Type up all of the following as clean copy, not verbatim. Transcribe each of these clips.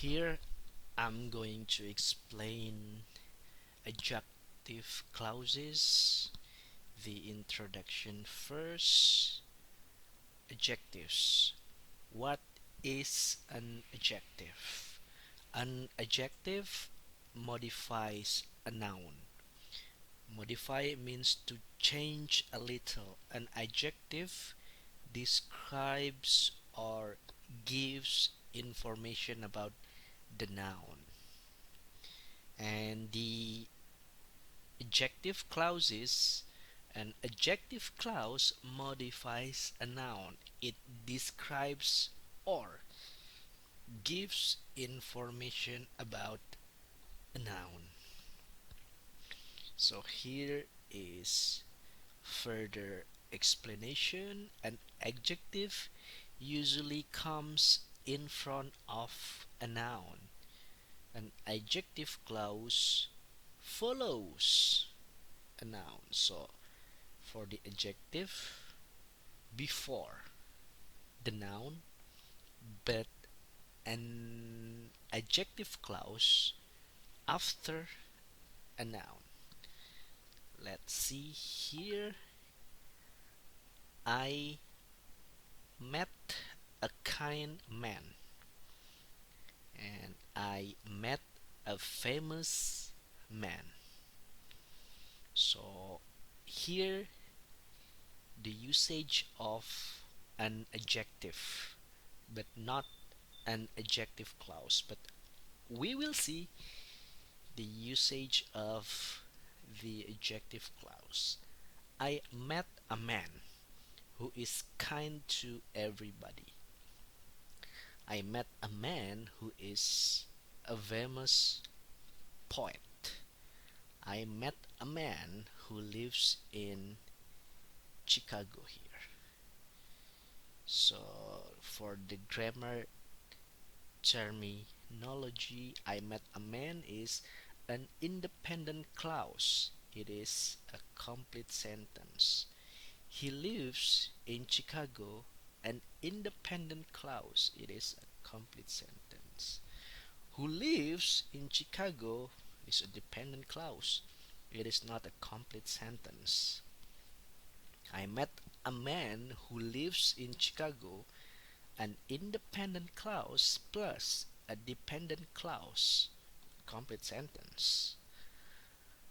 Here I'm going to explain adjective clauses, the introduction first. Adjectives. What is an adjective? An adjective modifies a noun. Modify means to change a little. An adjective describes or gives information about the noun. And the adjective clauses, an adjective clause modifies a noun. It describes or gives information about a noun. So here is further explanation. An adjective usually comes in front of a noun. An adjective clause follows a noun. So for the adjective, before the noun, but an adjective clause after a noun. Let's see here. I met a kind man, and I met a famous man. So here the usage of an adjective, but not an adjective clause. But we will see the usage of the adjective clause. I met a man who is kind to everybody. I met a man who is a famous poet. I met a man who lives in Chicago here. So for the grammar terminology, I met a man is an independent clause. It is a complete sentence. He lives in Chicago, an independent clause. It is a complete sentence. Who lives in Chicago is a dependent clause. It is not a complete sentence. I met a man who lives in Chicago, an independent clause plus a dependent clause. Complete sentence.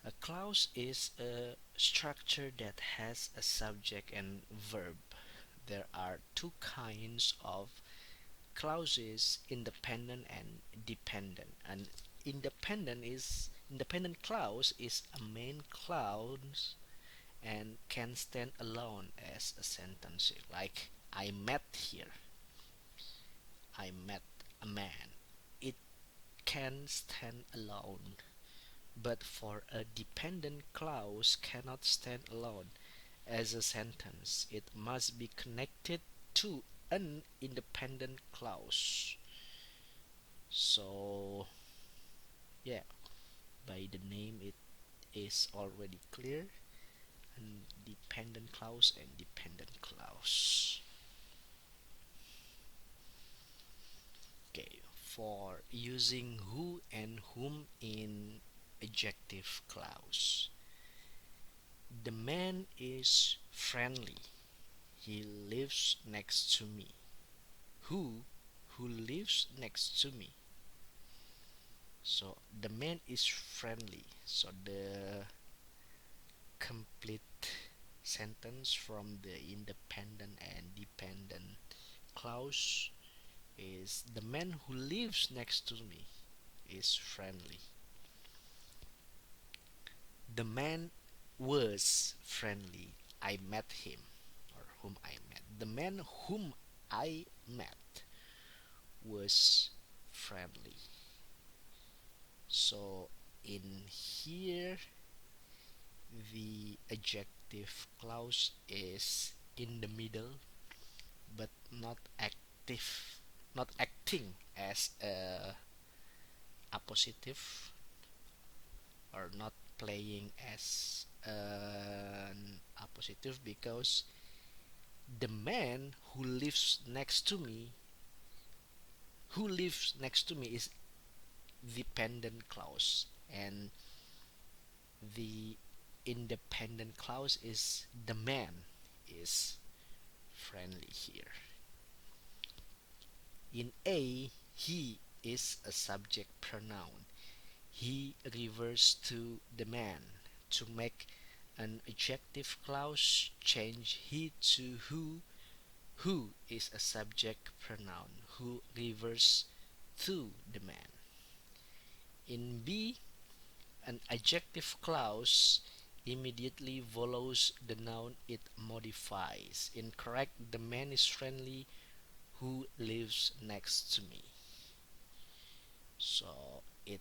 A clause is a structure that has a subject and verb. There are two kinds of clauses, independent and dependent. And independent clause is a main clause and can stand alone as a sentence. Like I met here. I met a man. It can stand alone. But for a dependent clause cannot stand alone as a sentence. It must be connected to an independent clause. So yeah, by the name it is already clear. And dependent clause and dependent clause. Okay, for using who and whom in adjective clause. The man is friendly. He lives next to me. Who lives next to me. So the man is friendly. So the complete sentence from the independent and dependent clause is the man who lives next to me is friendly. The man was friendly. I met him, or whom I met. The man whom I met was friendly. So in here, the adjective clause is in the middle, but not active, not acting as a appositive, or not playing as an appositive, because the man who lives next to me, who lives next to me is dependent clause, and the independent clause is the man is friendly here. In A, he is a subject pronoun. He refers to the man. To make an adjective clause, change he to who. Who is a subject pronoun who refers to the man. In B, an adjective clause immediately follows the noun it modifies. Incorrect. The man is friendly who lives next to me. So it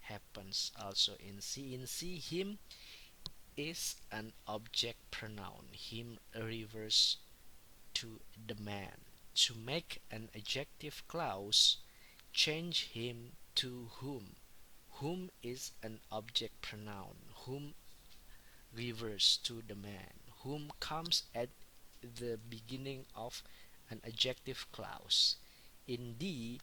happens also in C. In C, him is an object pronoun. Him refers to the man. To make an adjective clause, change him to whom. Whom is an object pronoun. Whom refers to the man. Whom comes at the beginning of an adjective clause. In D,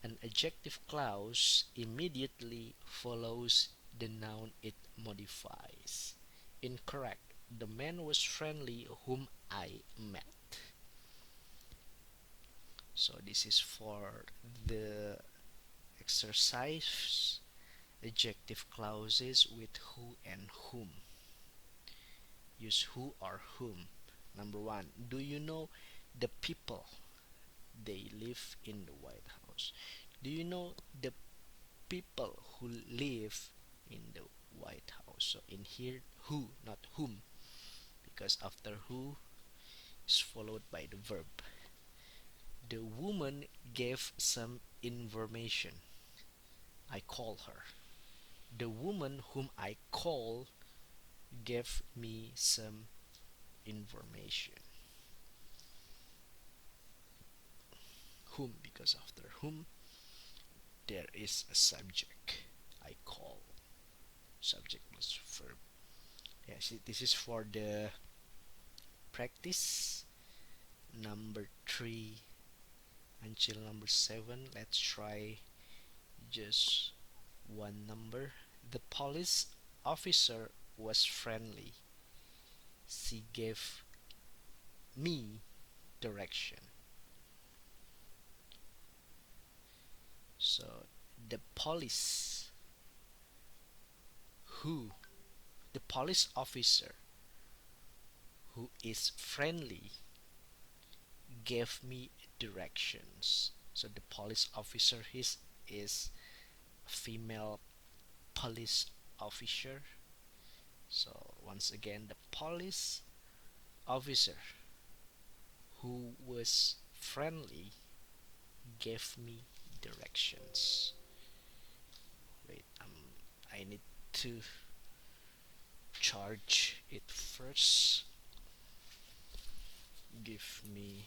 an adjective clause immediately follows the noun it modifies. Incorrect. The man was friendly whom I met. So this is for the exercise adjective clauses with who and whom. Use who or whom. Number one, do you know the people? They live in the White House. Do you know the people who live in the White House? So in here, who, not whom, because after who is followed by the verb. The woman gave some information. I call her. The woman whom I call gave me some information. Whom, because after whom there is a subject. I call. Subject plus verb. Yes, this is for the practice number 3 until number 7. Let's try just one number. The police officer was friendly. She gave me direction. So the police who the police officer who is friendly gave me directions. So the police officer is a female police officer. So once again, the police officer who was friendly gave me directions. Wait, I need to charge it first. Give me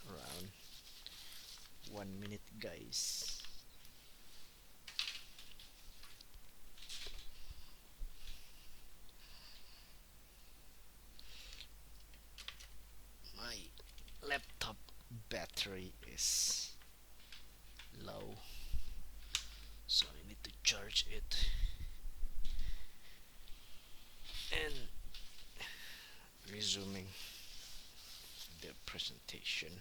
around 1 minute, guys. My laptop battery is low, so I need to charge it. And resuming the presentation.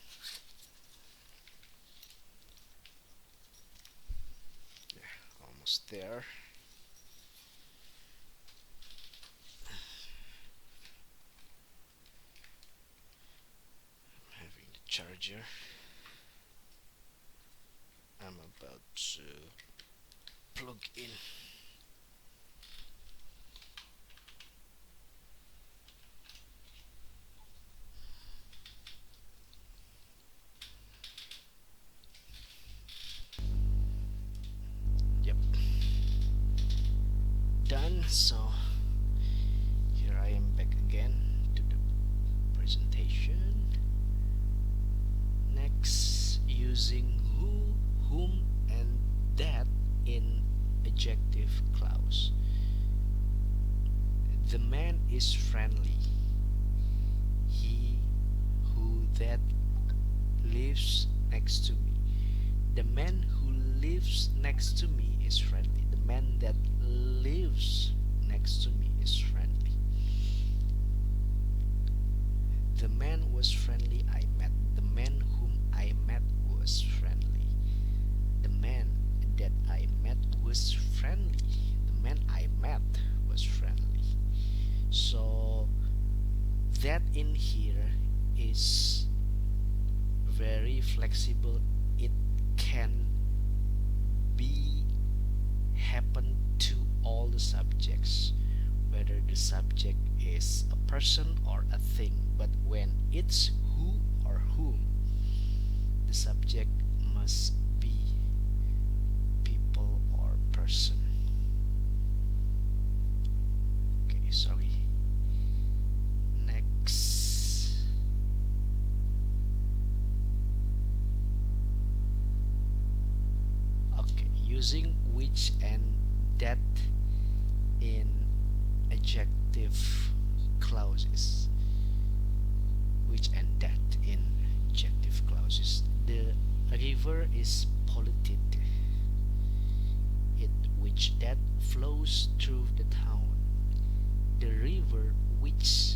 Yeah, almost there. I'm having the charger. I'm about to plug in. Yep, done. So here I am back again to the presentation. Next, using who, whom, and that in adjective clause. The man is friendly. He who that lives lives next to me. The man who lives next to me is friendly. The man that lives next to me is friendly. The man was friendly I met. The man whom I met was friendly. The man that I met was friendly. The man I met was friendly. So that in here is very flexible. It can be happen to all the subjects, whether the subject is a person or a thing. But when it's who or whom, the subject must be people or person. Okay, sorry. Next. Okay, using which and that in adjective clauses. Which and that in adjective clauses. The river is polluted. It which that flows through the town. The river which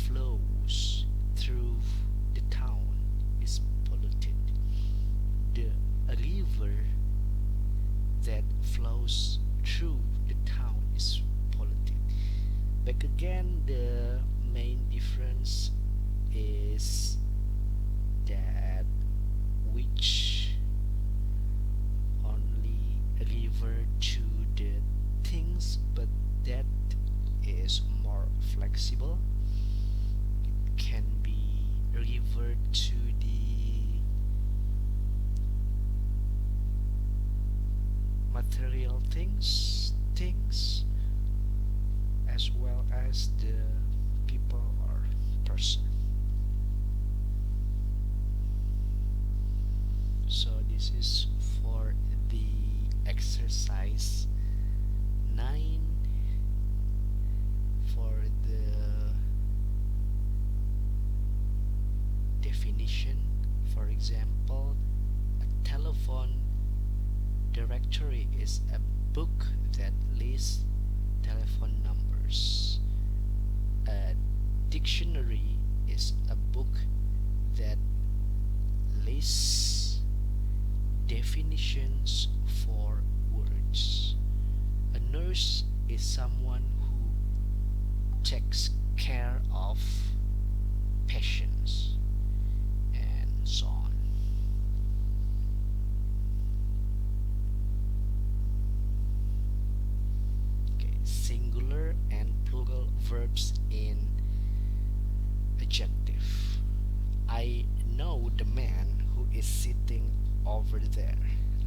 flows through the town is polluted. The river that flows through the town is polluted. Back again, the main difference is that which only refer to the things, but that is more flexible. It can be referred to the material things as well as the people or person. So this is for the exercise 9 for the definition. For example, a telephone directory is a book that lists telephone numbers. A dictionary is a book that lists definitions for words. A nurse is someone who takes care of patients, and so on. Okay, singular and plural verbs in adjective. I know the man who is sitting over there.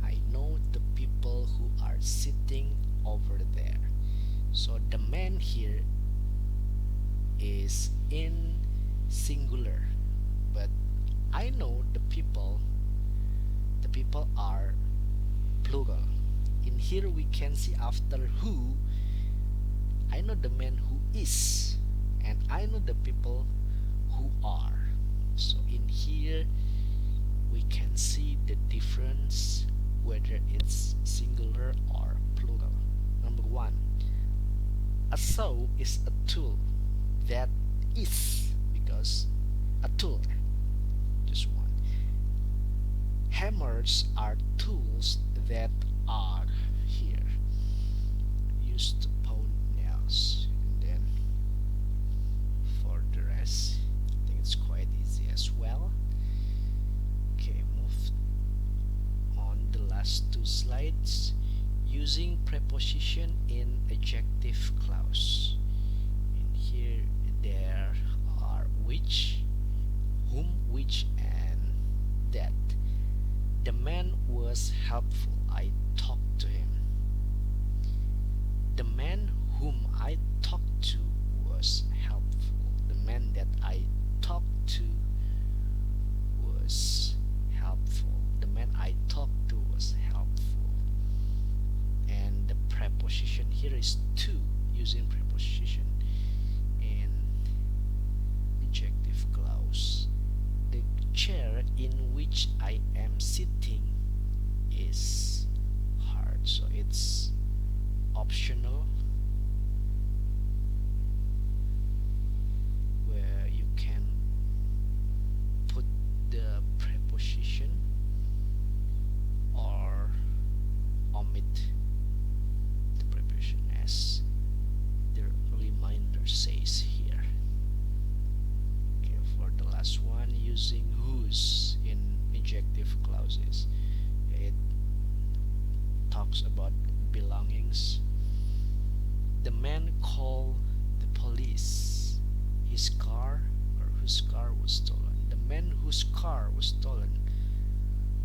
I know the people who are sitting over there. So the man here is in singular, but I know the people are plural. In here we can see after who, I know the man who is, and I know the people who are. So in here we can see the difference whether it's singular or plural. Number 1, a saw is a tool that is, because a tool, just one. Hammers are tools that are, here used to pound nails. And then for the rest, I think it's quite easy as well. Okay, move on the last 2 slides. Using preposition in adjective clause. In here there are which, whom, which, and that. The man was helpful. I talked to him. The man whom I talked to was helpful. The man that I talked to was helpful. The man I talked to was helpful. And the preposition here is to, using preposition in adjective clause. The chair in which which I am sitting is hard, so it's optional, where you can put the preposition or omit the preposition, as the reminder says here. Okay, for the last one, using whose in adjective clauses, it talks about belongings. The man called the police. His car, or whose car was stolen. The man whose car was stolen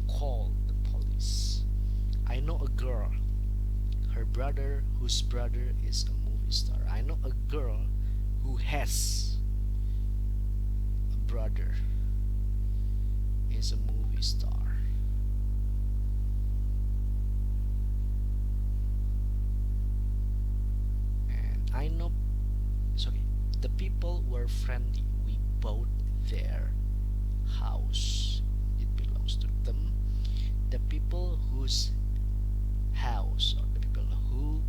called the police. I know a girl, her brother whose brother is a movie star. I know a girl who has a brother is a movie star. And I know, sorry, the people were friendly. We bought their house. It belongs to them. The people whose house, or the people who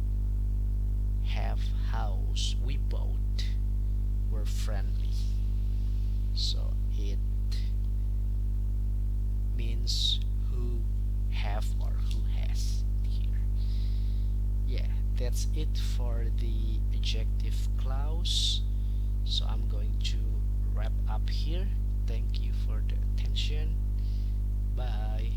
have house we bought, were friendly. So it means who have or who has here. Yeah, that's it for the adjective clause. So I'm going to wrap up here. Thank you for the attention. Bye.